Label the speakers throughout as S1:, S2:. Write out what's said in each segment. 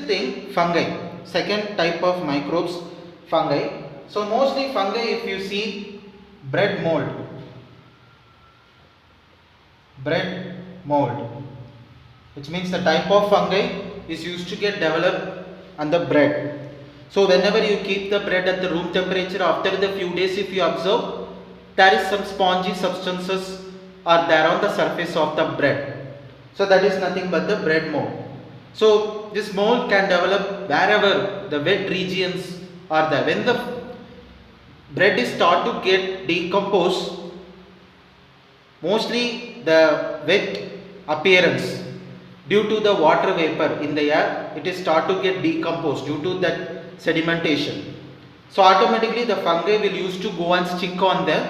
S1: Thing, fungi, second type of microbes, fungi. So mostly fungi, if you see bread mold, which means the type of fungi is used to get developed on the bread. So whenever you keep the bread at the room temperature, after the few days if you observe, there is some spongy substances are there on the surface of the bread. So that is nothing but the bread mold. So this mold can develop wherever the wet regions are there. When the bread is start to get decomposed, mostly the wet appearance due to the water vapor in the air, it is start to get decomposed due to that sedimentation. So automatically the fungi will used to go and stick on the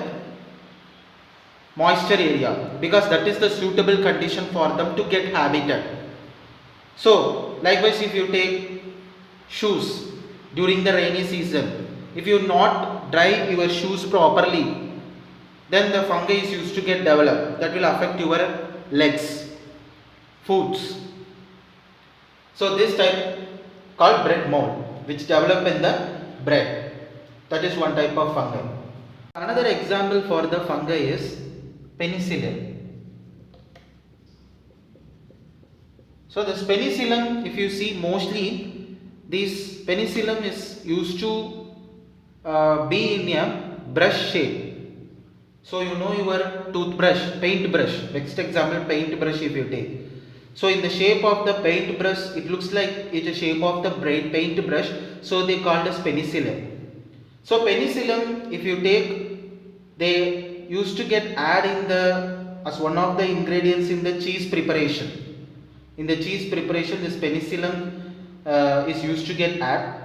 S1: moisture area, because that is the suitable condition for them to get habitat. So likewise, if you take shoes during the rainy season, if you not dry your shoes properly, then the fungi is used to get developed. That will affect your legs, foods. So this type called bread mold, which develop in the bread. That is one type of fungi. Another example for the fungi is penicillium. So this penicillium, if you see, mostly this penicillium is used to be in a brush shape. So you know your toothbrush, paintbrush, next example paintbrush if you take. So in the shape of the paintbrush, it looks like it's a shape of the paintbrush, so they called as penicillium. So penicillium, if you take, they used to get added as one of the ingredients in the cheese preparation. In the cheese preparation, this penicillium is used to get added.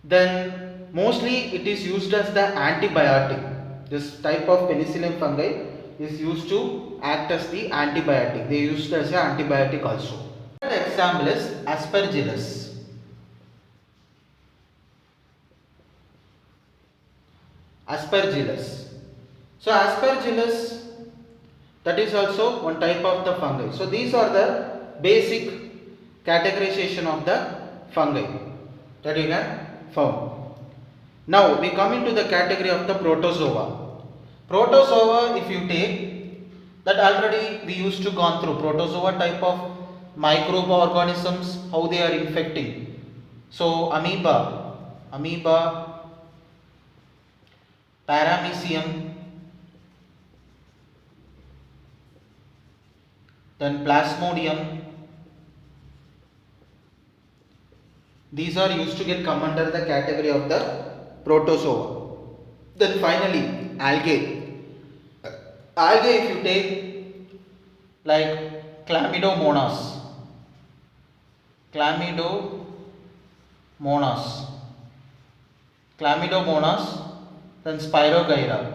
S1: Then mostly it is used as the antibiotic. This type of penicillium fungi is used to act as the antibiotic. They used as an antibiotic also. Another example is aspergillus. Aspergillus. So aspergillus, that is also one type of the fungi. So these are the basic categorization of the fungi that you can found. Now we come into the category of the protozoa. Protozoa, if you take, that already we used to gone through protozoa type of microorganisms, how they are infecting. So amoeba, paramecium, then plasmodium. These are used to get come under the category of the protozoa. Then finally algae. Algae, if you take like chlamydomonas, then Spirogyra.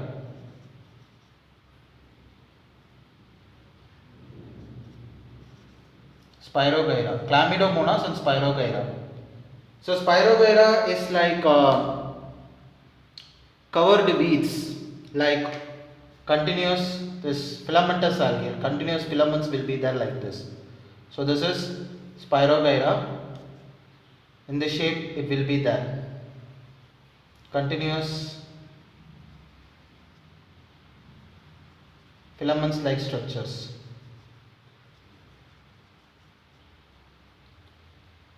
S1: Chlamydomonas and Spirogyra. So Spirogyra is like covered weeds, like continuous, this filamentous algae, continuous filaments will be there like this. So this is Spirogyra. In the shape it will be there, continuous filaments like structures.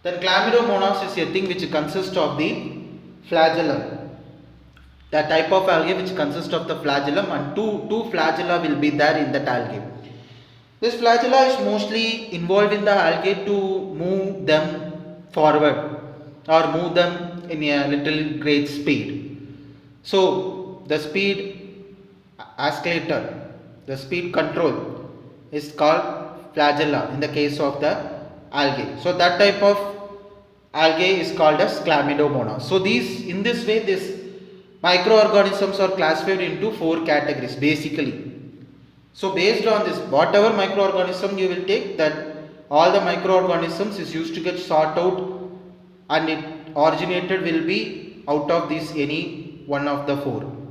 S1: Then chlamydomonas is a thing which consists of the flagellum, the type of algae which consists of the flagellum, and two flagella will be there in that algae. This flagella is mostly involved in the algae to move them forward or move them in a little great speed. So the speed escalator, the speed control is called flagella in the case of the algae. So that type of algae is called as chlamydomonas. So these, in this way, these microorganisms are classified into 4 categories basically. So based on this, whatever microorganism you will take, that all the microorganisms is used to get sought out, and it originated will be out of this any one of the four.